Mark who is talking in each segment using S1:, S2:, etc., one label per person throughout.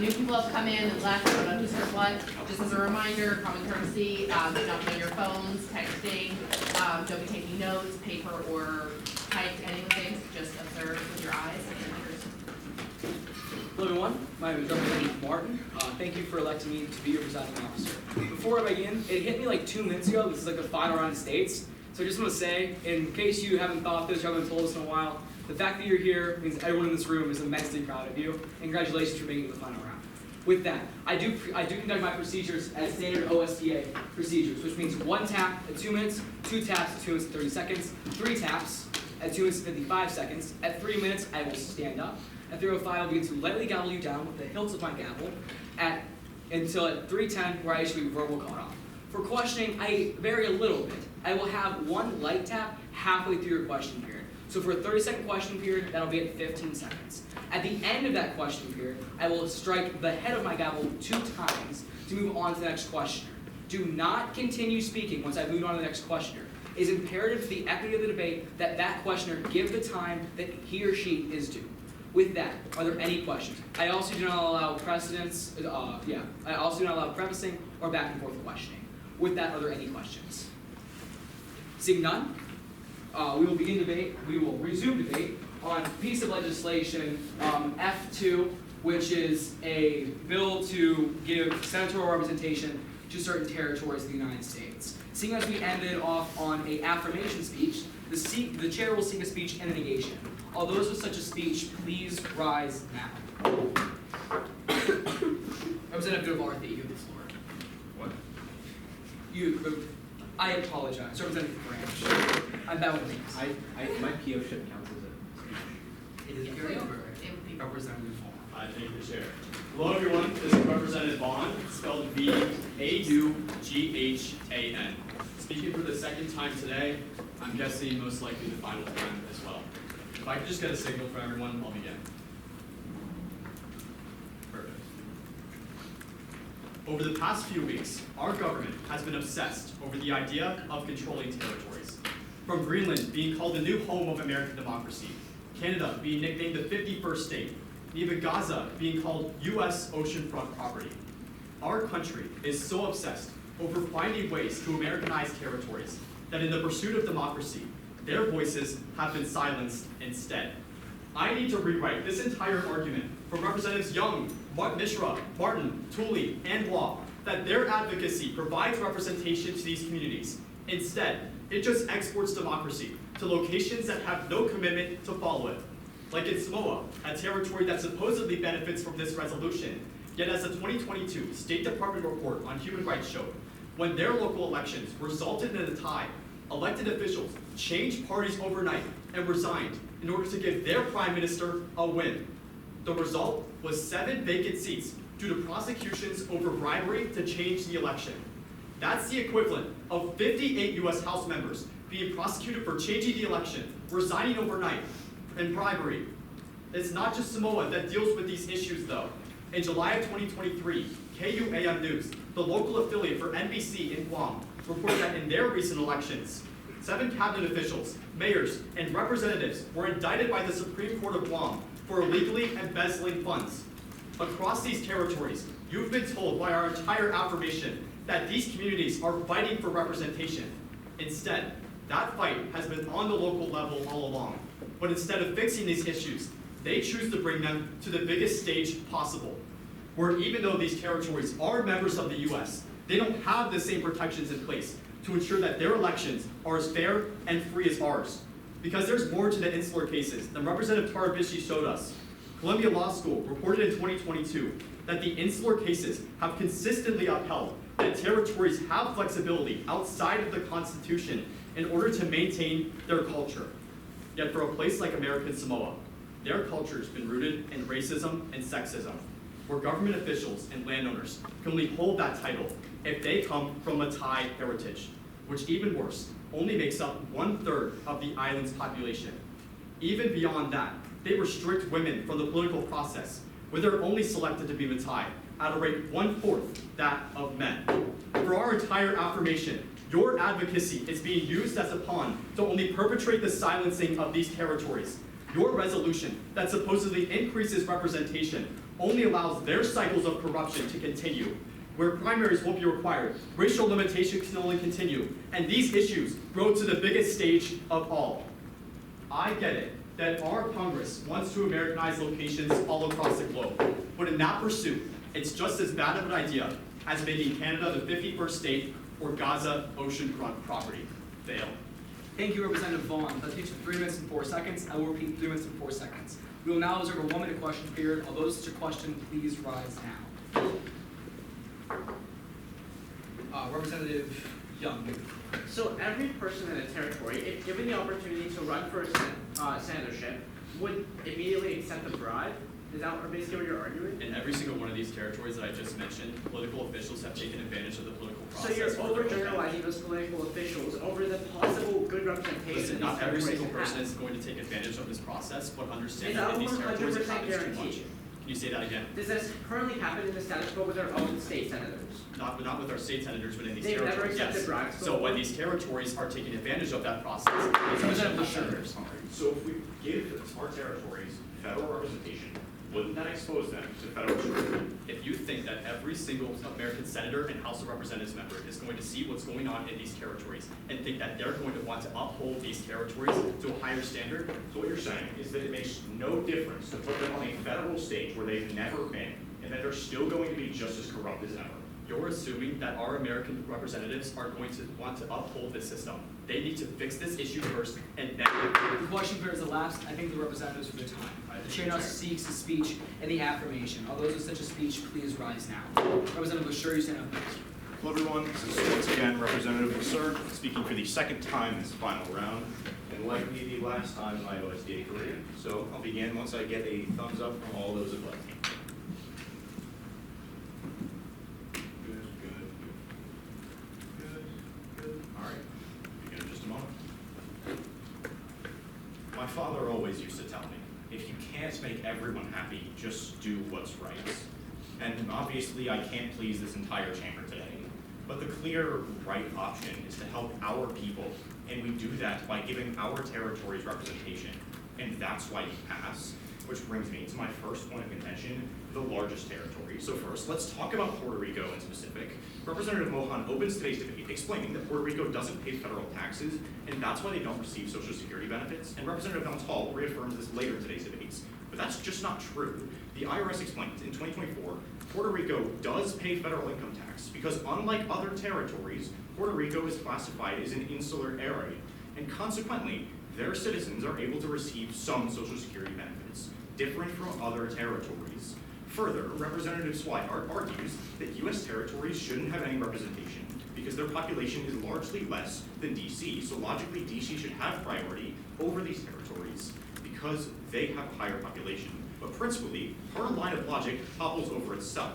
S1: new people have come in and left, I don't know who served what. Just as a reminder, common courtesy, do not be on your phones, texting, don't be taking notes, paper or typed anything, just observe with your eyes and ears.
S2: Hello everyone, my name is Representative Martin. Thank you for electing me to be your presiding officer. Before I begin, it hit me like 2 minutes ago, this is like the final round of states. So I just want to say, in case you haven't thought this, you haven't told us in a while, the fact that you're here means everyone in this room is immensely proud of you, and congratulations for making it to the final round. With that, I do conduct my procedures as standard OSDA procedures, which means 1 tap at 2 minutes, 2 taps at 2 minutes and 30 seconds, 3 taps at 2 minutes and 55 seconds. At 3 minutes, I will stand up. At 3:05, I'll begin to lightly gavel you down with the hilts of my gavel until at 3:10, where I issue a verbal cutoff. For questioning, I vary a little bit. I will have 1 light tap halfway through your question period. So for a 30-second question period, that'll be at 15 seconds. At the end of that question period, I will strike the head of my gavel 2 times to move on to the next questioner. Do not continue speaking once I've moved on to the next questioner. It is imperative to the equity of the debate that that questioner give the time that he or she is due. With that, are there any questions? I also do not allow precedence, I also do not allow prefacing or back and forth questioning. With that, are there any questions? Seeing none, we will resume debate on piece of legislation F2, which is a bill to give senatorial representation to certain territories of the United States. Seeing as we ended off on an affirmation speech, the chair will seek a speech and a negation. All those with such a speech, please rise now. Representative Duvarthy, you have the floor.
S3: What?
S2: I apologize. Representative Branch. I'm bad with names.
S3: My PO ship counts as a speech.
S2: It is carry over.
S1: It would be
S2: Representative Vaughn.
S4: I thank the chair. Hello everyone, this is Representative Vaughn, spelled V-A-U-G-H-A-N. Speaking for the second time today, I'm guessing most likely the final time as well. If I could just get a signal from everyone, I'll begin. Perfect. Over the past few weeks, our government has been obsessed over the idea of controlling territories. From Greenland being called the new home of American democracy, Canada being nicknamed the 51st state, and even Gaza being called U.S. oceanfront property. Our country is so obsessed over finding ways to Americanize territories that in the pursuit of democracy, their voices have been silenced instead. I need to rewrite this entire argument from Representatives Young, Mishra, Martin, Tooley, and Waugh that their advocacy provides representation to these communities. Instead, it just exports democracy to locations that have no commitment to follow it. Like in Samoa, a territory that supposedly benefits from this resolution, yet as a 2022 State Department report on human rights showed, when their local elections resulted in a tie, elected officials changed parties overnight and resigned in order to give their prime minister a win. The result was 7 vacant seats due to prosecutions over bribery to change the election. That's the equivalent of 58 US House members being prosecuted for changing the election, resigning overnight, and bribery. It's not just Samoa that deals with these issues though. In July of 2023, KUAM News, the local affiliate for NBC in Guam, reported that in their recent elections, 7 cabinet officials, mayors, and representatives were indicted by the Supreme Court of Guam for illegally embezzling funds. Across these territories, you've been told by our entire affirmation that these communities are fighting for representation. Instead, that fight has been on the local level all along. But instead of fixing these issues, they choose to bring them to the biggest stage possible, where even though these territories are members of the US, they don't have the same protections in place to ensure that their elections are as fair and free as ours. Because there's more to the insular cases than Representative Tarabishi showed us. Columbia Law School reported in 2022 that the insular cases have consistently upheld that territories have flexibility outside of the Constitution in order to maintain their culture. Yet for a place like American Samoa, their culture has been rooted in racism and sexism, where government officials and landowners can only hold that title if they come from a Thai heritage, which even worse, only makes up 1/3 of the island's population. Even beyond that, they restrict women from the political process, where they're only selected to be Matai at a rate 1/4 that of men. For our entire affirmation, your advocacy is being used as a pawn to only perpetrate the silencing of these territories. Your resolution that supposedly increases representation only allows their cycles of corruption to continue, where primaries won't be required, racial limitations can only continue, and these issues grow to the biggest stage of all. I get it that our Congress wants to Americanize locations all across the globe, but in that pursuit, it's just as bad of an idea as making Canada the 51st state or Gaza oceanfront property. Fail.
S2: Thank you, Representative Vaughn. That takes you 3 minutes and 4 seconds. I will repeat 3 minutes and 4 seconds. We will now observe a 1 minute question period. All those with a question, please rise now. Representative Young.
S5: So every person in a territory, if given the opportunity to run for a senatorship, would immediately accept a bribe? Is that basically what you're arguing?
S4: In every single one of these territories that I just mentioned, political officials have taken advantage of the political
S5: So
S4: process.
S5: you're
S4: for their own
S5: overgeneralizing those political officials over the possible good representation.
S4: Listen,
S5: these
S4: not every
S5: territories
S4: single
S5: have.
S4: person is going to take advantage of this process, but understand
S5: Is
S4: that
S5: that
S4: in these territories it
S5: 100%
S4: happens too much.
S5: guaranteed?
S4: Can you say that again?
S5: Does this currently happen in the status quo with our own state senators?
S4: Not with our state senators, but in these
S5: They've never
S4: territories,
S5: accepted
S4: yes.
S5: bribes
S4: So
S5: before?
S4: when these territories are taking advantage of that process,
S2: Representative Senators.
S3: So if we give our territories federal representation, wouldn't that expose them to federal scrutiny?
S4: if you think that every single American senator and House of Representatives member is going to see what's going on in these territories and think that they're going to want to uphold these territories to a higher standard,
S3: So what you're saying is that it makes no difference to put them on a federal stage where they've never been, and that they're still going to be just as corrupt as ever.
S4: you're assuming that our American representatives are going to want to uphold this system. They need to fix this issue first, and then.
S2: The question period has elapsed. I thank the representatives for their time. The chair now seeks a speech and the affirmation. All those with such a speech, please rise now. Representative LaSure, you stand up next.
S6: Hello everyone, this is once again Representative Lasser, speaking for the second time in this final round, and likely the last time in my OSDA career. So I'll begin once I get a thumbs up from all those above me. Good. All right, begin in just a moment. My father always used to tell me, if you can't make everyone happy, just do what's right. And obviously I can't please this entire chamber today. But the clear right option is to help our people, and we do that by giving our territories representation. And that's why you pass, which brings me to my first point of contention, the largest territory. So first, let's talk about Puerto Rico in specific. Representative Mohan opens today's debate explaining that Puerto Rico doesn't pay federal taxes, and that's why they don't receive Social Security benefits, and Representative Montal reaffirms this later in today's debates. But that's just not true. The IRS explains in 2024, Puerto Rico does pay federal income tax because unlike other territories, Puerto Rico is classified as an insular area, and consequently, their citizens are able to receive some Social Security benefits, different from other territories. Further, Representative Swihart argues that U.S. territories shouldn't have any representation because their population is largely less than D.C., so logically D.C. should have priority over these territories because they have a higher population. But principally, her line of logic topples over itself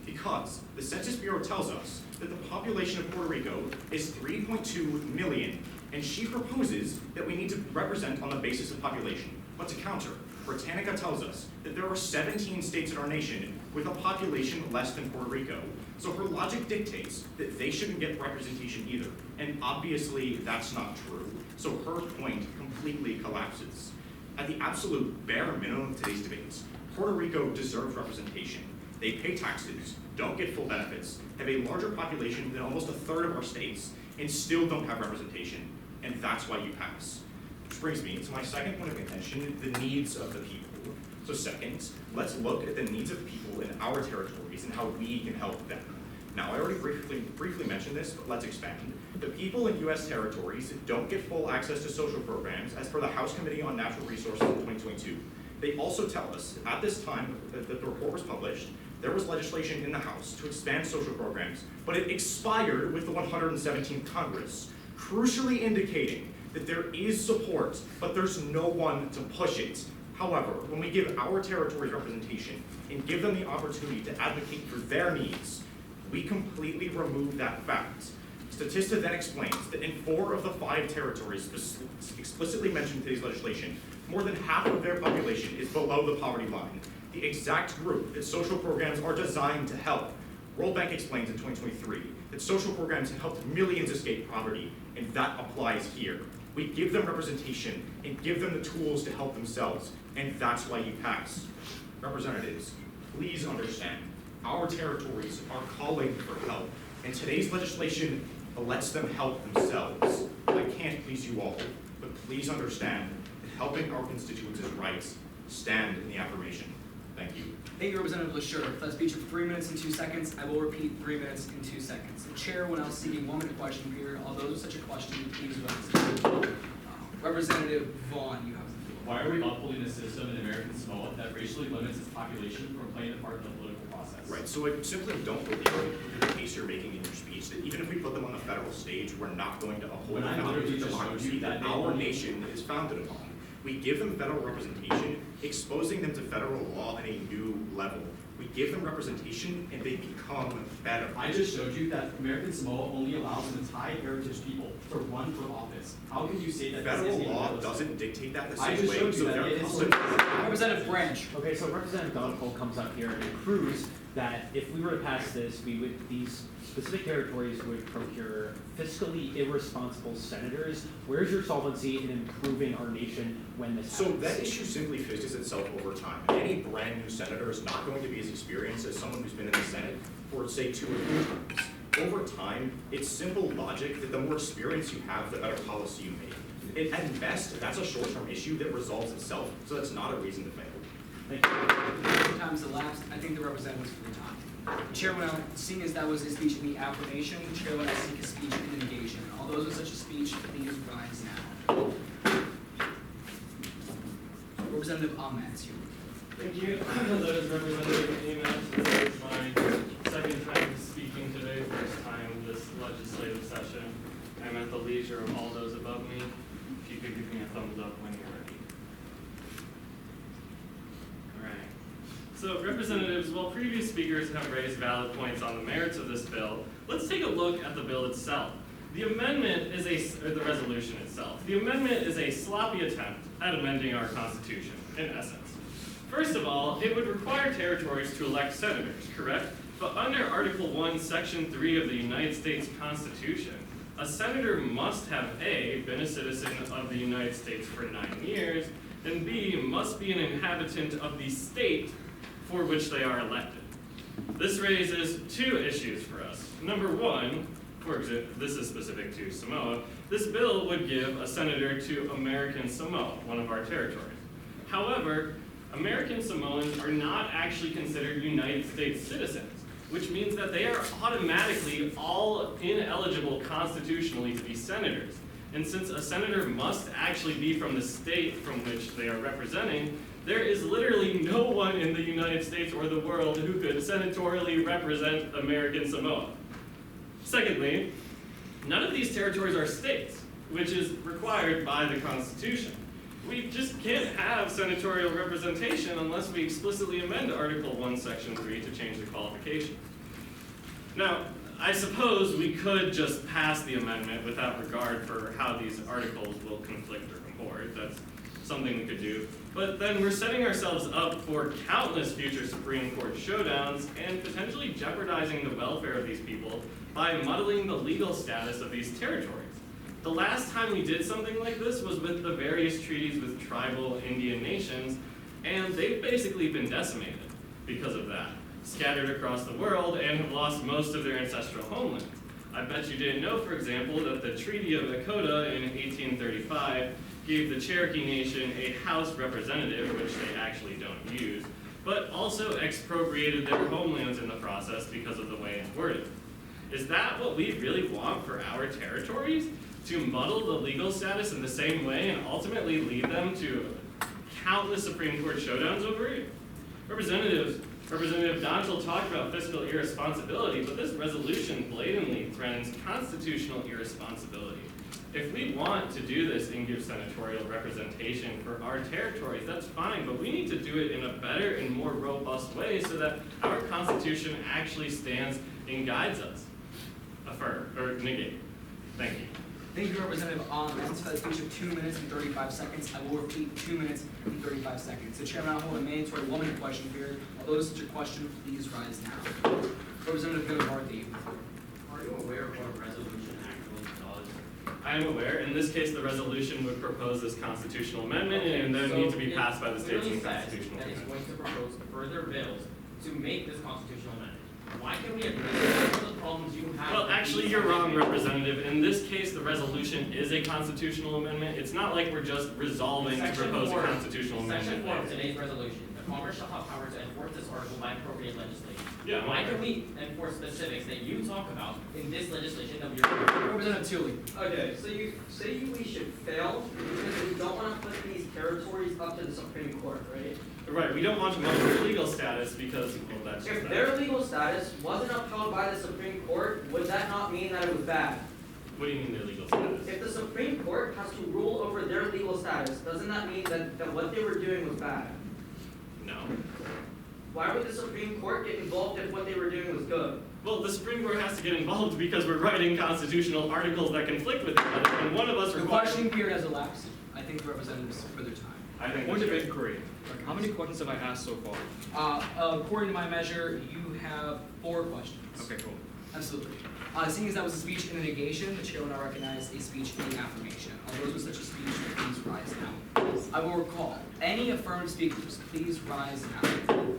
S6: because the Census Bureau tells us that the population of Puerto Rico is 3.2 million, and she proposes that we need to represent on the basis of population. But to counter, Britannica tells us that there are 17 states in our nation with a population less than Puerto Rico. So her logic dictates that they shouldn't get representation either, and obviously that's not true. So her point completely collapses. At the absolute bare minimum of today's debates, Puerto Rico deserves representation. They pay taxes, don't get full benefits, have a larger population than almost a third of our states, and still don't have representation. And that's why you pass. Which brings me to my second point of contention, the needs of the people. So second, let's look at the needs of people in our territories and how we can help them. Now, I already briefly mentioned this, but let's expand. The people in U.S. territories don't get full access to social programs as per the House Committee on Natural Resources in 2022. They also tell us, at this time that the report was published, there was legislation in the House to expand social programs, but it expired with the 117th Congress, crucially indicating that there is support, but there's no one to push it. However, when we give our territories representation and give them the opportunity to advocate for their needs, we completely remove that fact. Statista then explains that in 4 of the 5 territories explicitly mentioned in today's legislation, more than half of their population is below the poverty line, the exact group that social programs are designed to help. World Bank explains in 2023 that social programs have helped millions escape poverty, and that applies here. We give them representation and give them the tools to help themselves, and that's why you pass. Representatives, please understand, our territories are calling for help, and today's legislation lets them help themselves. I can't please you all, but please understand that helping our constituents' rights stand in the affirmation. Thank you.
S2: Thank you, Representative LaSure. For that speech of 3 minutes and 2 seconds, I will repeat 3 minutes and 2 seconds. The chair will now seek a 1 minute question period. All those with such a question, please rise. Representative Vaughn, you have the floor.
S7: Why are we upholding a system in American Samoa that racially limits its population from playing a part in the political process?
S6: Right, so I simply don't believe in the case you're making in your speech, that even if we put them on the federal stage, we're not going to uphold
S7: When
S6: the
S7: I
S6: values
S7: literally
S6: of
S7: just showed
S6: democracy
S7: you
S6: that
S7: that
S6: our
S7: they-
S6: nation is founded upon. We give them federal representation, exposing them to federal law at a new level. We give them representation and they become better.
S7: I just showed you that American Samoa only allows an Thai heritage people to run for office. How can you say that this
S6: Federal
S7: isn't
S6: law
S7: realistic?
S6: doesn't dictate that the
S7: I
S6: same
S7: just
S6: way,
S7: showed
S6: so
S7: you that
S6: their
S7: it is
S6: custom.
S2: Representative Branch.
S8: Okay, so Representative Donald comes up here and proves that if we were to pass this, these specific territories would procure fiscally irresponsible senators. Where's your solvency in improving our nation when this
S6: So
S8: happens?
S6: that issue simply fixes itself over time. Any brand new senator is not going to be as experienced as someone who's been in the Senate for, say, 2 or 3 terms. Over time, it's simple logic that the more experience you have, the better policy you make. At best, that's a short-term issue that resolves itself, so that's not a reason to fail.
S8: Thank you.
S2: Time's elapsed. I think the representative was for the time. The chair will now, seeing as that was his speech in the affirmation, the chair will now seek a speech in the negation. All those with such a speech, please rise now. Representative Ahmed, it's you.
S9: Thank you. That is Representative Amos. This is my second time speaking today, first time this legislative session. I'm at the leisure of all those above me. If you could give me a thumbs up when you're ready. All right. So representatives, while previous speakers have raised valid points on the merits of this bill, let's take a look at the bill itself. The amendment is or the resolution itself. The amendment is a sloppy attempt at amending our Constitution, in essence. First of all, it would require territories to elect senators, correct? But under Article 1, Section 3 of the United States Constitution, a senator must have A, been a citizen of the United States for 9 years, and B, must be an inhabitant of the state for which they are elected. This raises 2 issues for us. Number 1, for example, this is specific to Samoa, this bill would give a senator to American Samoa, one of our territories. However, American Samoans are not actually considered United States citizens, which means that they are automatically all ineligible constitutionally to be senators. And since a senator must actually be from the state from which they are representing, there is literally no one in the United States or the world who could senatorially represent American Samoa. Secondly, none of these territories are states, which is required by the Constitution. We just can't have senatorial representation unless we explicitly amend Article 1, Section 3 to change the qualification. Now, I suppose we could just pass the amendment without regard for how these articles will conflict or comport. That's something we could do. But then we're setting ourselves up for countless future Supreme Court showdowns and potentially jeopardizing the welfare of these people by muddling the legal status of these territories. The last time we did something like this was with the various treaties with tribal Indian nations, and they've basically been decimated because of that, scattered across the world, and have lost most of their ancestral homelands. I bet you didn't know, for example, that the Treaty of Dakota in 1835 gave the Cherokee Nation a House representative, which they actually don't use, but also expropriated their homelands in the process because of the way it's worded. Is that what we really want for our territories? To muddle the legal status in the same way and ultimately lead them to countless Supreme Court showdowns over it? Representative Donchel talked about fiscal irresponsibility, but this resolution blatantly threatens constitutional irresponsibility. If we want to do this and give senatorial representation for our territories, that's fine, but we need to do it in a better and more robust way so that our Constitution actually stands and guides us. Affirm, or negate. Thank you.
S2: Thank you, Representative Ahmed. For the speech of 2 minutes and 35 seconds, I will repeat 2 minutes and 35 seconds. The chair will now hold a mandatory 1 minute question period. All those with your question, please rise now. Representative McCarthy.
S5: Are you aware of what a resolution actually does?
S9: I am aware. In this case, the resolution would propose this constitutional amendment and then need to be passed by the states in constitutional
S5: That it's
S9: amendment.
S5: going to propose further bills
S10: to make this constitutional amendment? Why can't we address some of the problems you have?
S9: Well,
S10: with
S9: actually,
S10: these
S9: you're wrong,
S10: amendments?
S9: Representative. In this case, the resolution is a constitutional amendment. It's not like we're just resolving to
S10: Section
S9: propose a
S10: 4
S9: constitutional
S10: Section
S9: amendment.
S10: 4 of today's resolution, the Congress shall have power to enforce this article by appropriate legislation.
S9: Yeah,
S10: Why
S9: okay.
S10: can we enforce specifics that you talk about in this legislation that we are?
S2: Representative Tully.
S11: Okay, so you say we should fail because we don't want to put these territories up to the Supreme Court, right?
S9: Right, we don't want to monitor their legal status because, well, that's just
S11: If
S9: that.
S11: their legal status wasn't upheld by the Supreme Court, would that not mean that it was bad?
S9: What do you mean their legal status?
S11: If the Supreme Court has to rule over their legal status, doesn't that mean that what they were doing was bad?
S9: No.
S11: Why would the Supreme Court get involved if what they were doing was good?
S9: Well, the Supreme Court has to get involved because we're writing constitutional articles that conflict with each other, and one of us
S2: The
S9: requires.
S2: questioning period has elapsed. I think the representatives further time.
S9: I think
S12: Point of
S9: that's
S12: inquiry. How many questions have I asked so far?
S2: According to my measure, you have 4 questions.
S12: Okay, cool.
S2: Absolutely. Seeing as that was a speech in the negation, the chair will now recognize a speech in the affirmation. All those with such a speech, please rise now. I will recall, any affirmative speakers, please rise now.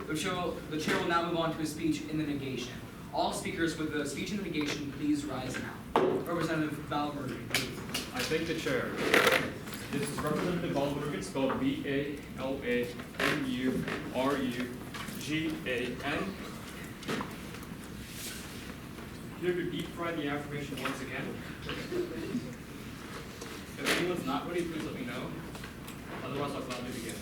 S2: The chair will now move on to a speech in the negation. All speakers with a speech in the negation, please rise now. Representative Valverde.
S12: I thank the chair. This is Representative Balmurgan, spelled B-A-L-A-M-U-R-U-G-A-N. Here to deep fry the affirmation once again. If anyone's not ready, please let me know. Otherwise, I'll gladly begin.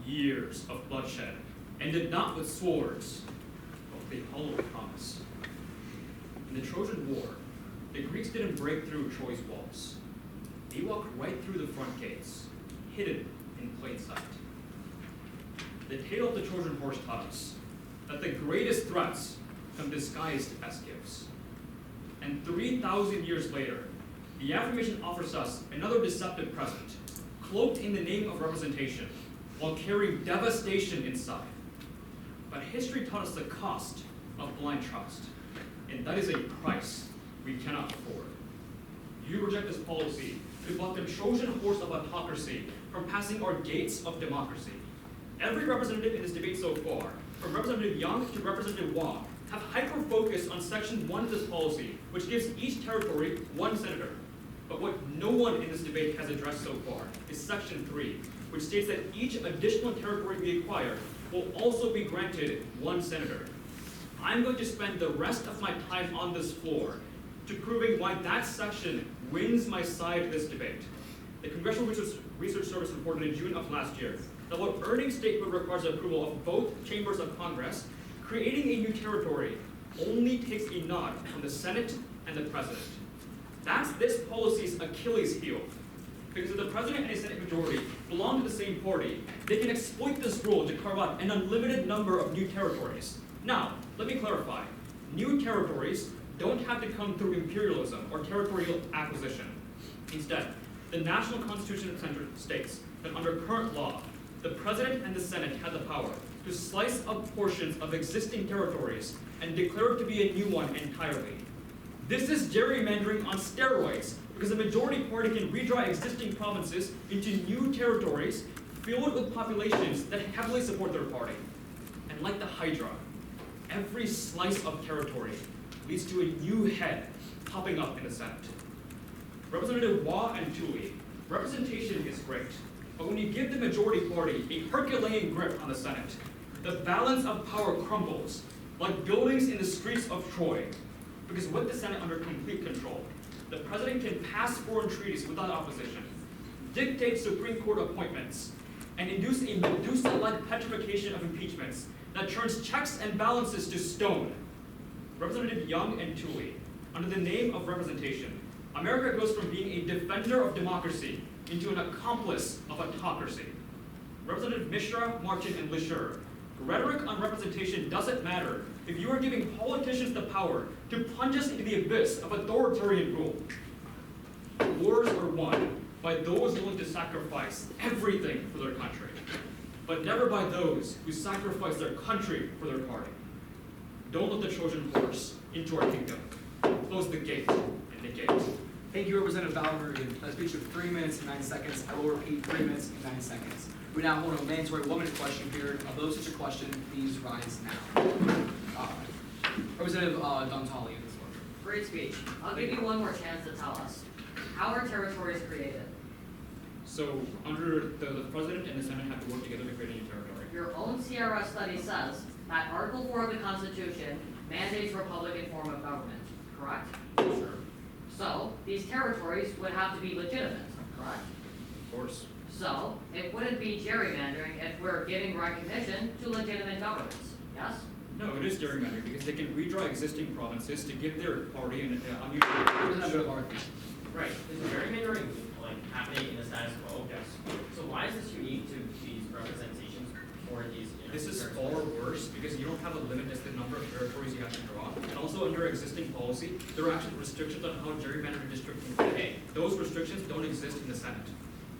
S12: Years of bloodshed ended not with swords, but with a hollow promise. In the Trojan War, the Greeks didn't break through Troy's walls. They walked right through the front gates, hidden in plain sight. The tale of the Trojan horse taught us that the greatest threats come disguised as gifts. And 3,000 years later, the affirmation offers us another deceptive present, cloaked in the name of representation, while carrying devastation inside. But history taught us the cost of blind trust, and that is a price we cannot afford. You reject this policy to block the Trojan horse of autocracy from passing our gates of democracy. Every representative in this debate so far, from Representative Young to Representative Wong, have hyper-focused on Section 1 of this policy, which gives each territory 1 senator. But what no one in this debate has addressed so far is Section 3, which states that each additional territory we acquire will also be granted 1 senator. I'm going to spend the rest of my time on this floor to proving why that section wins my side in this debate. The Congressional Research Service reported in June of last year that while earning statehood requires approval of both chambers of Congress, creating a new territory only takes a nod from the Senate and the President. That's this policy's Achilles heel. Because if the President and a Senate majority belong to the same party, they can exploit this rule to carve out an unlimited number of new territories. Now, let me clarify. New territories don't have to come through imperialism or territorial acquisition. Instead, the national constitution states that under current law, the President and the Senate have the power to slice up portions of existing territories and declare it to be a new one entirely. This is gerrymandering on steroids, because the majority party can redraw existing provinces into new territories filled with populations that heavily support their party. And like the Hydra, every slice of territory leads to a new head popping up in the Senate. Representative Wah and Tooley, representation is great, but when you give the majority party a Herculean grip on the Senate, the balance of power crumbles like buildings in the streets of Troy. Because with the Senate under complete control, the President can pass foreign treaties without opposition, dictate Supreme Court appointments, and induce a Medusa-like petrification of impeachments that turns checks and balances to stone. Representative Young and Tooley, under the name of representation, America goes from being a defender of democracy into an accomplice of autocracy. Representative Mishra, Martin, and Lisher, rhetoric on representation doesn't matter if you are giving politicians the power to plunge us into the abyss of authoritarian rule. Wars are won by those willing to sacrifice everything for their country. but never by those who sacrifice their country for their party. Don't let the Trojan horse into our kingdom. Close the gate and the gate.
S2: Thank you, Representative Balmergan. A speech of 3 minutes and 9 seconds. I will repeat 3 minutes and 9 seconds. We now hold a mandatory 1 minute question period. Although such a question, please rise now. Representative Dontali, this one.
S11: Great speech. I'll give you one more chance to tell us. How are territories created?
S12: So under the president and the Senate have to work together to create a new territory.
S11: Your own CRS study says that Article 4 of the Constitution mandates Republican form of government, correct?
S12: Sure.
S11: So, these territories would have to be legitimate, correct?
S12: Of course.
S11: So, it wouldn't be gerrymandering if we're giving recognition to legitimate governments, yes?
S12: No, it is gerrymandering because they can redraw existing provinces to give their party an unusual.
S2: Representative Barton.
S10: Right, is gerrymandering like happening in the status quo?
S12: Yes.
S10: So why is this unique to these representations or these, you know,
S12: This is
S10: territories?
S12: far worse because you don't have a limit as to the number of territories you have to draw. And also under existing policy, there are actually restrictions on how gerrymandered districts can be.
S10: Okay.
S12: Those restrictions don't exist in the Senate.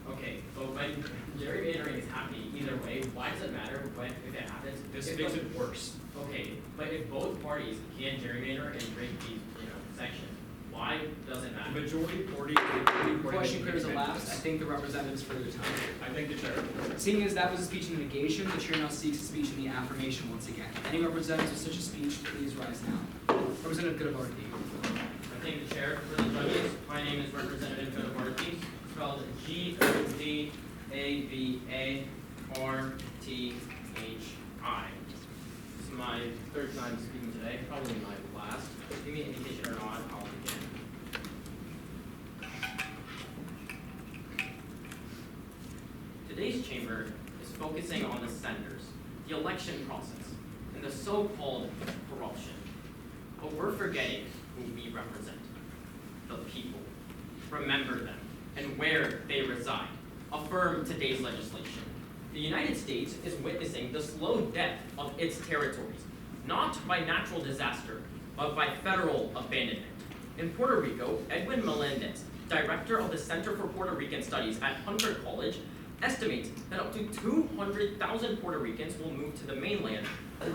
S10: Okay, but when gerrymandering is happening either way, why does it matter when, if it happens?
S12: This
S10: If
S12: makes
S10: both-
S12: it worse.
S10: Okay, but if both parties can gerrymander and break these, you know, sections, why does it
S12: The
S10: matter?
S12: majority party.
S2: Question period is elapsed. I thank the representatives for their time.
S12: I thank the chair.
S2: Seeing as that was a speech in the negation, the chair now seeks a speech in the affirmation once again. Any representatives with such a speech, please rise now. Representative Goodvarty.
S10: I thank the chair for the judges. My name is Representative Godavarty, spelled Godavathi. This is my third time speaking today, probably my last. Give me an indication or not, I'll begin. Today's chamber is focusing on the senators, the election process, and the so-called corruption. But we're forgetting who we represent, the people. Remember them and where they reside. Affirm today's legislation. The United States is witnessing the slow death of its territories, not by natural disaster, but by federal abandonment. In Puerto Rico, Edwin Melendez, director of the Center for Puerto Rican Studies at Hunter College, estimates that up to 200,000 Puerto Ricans will move to the mainland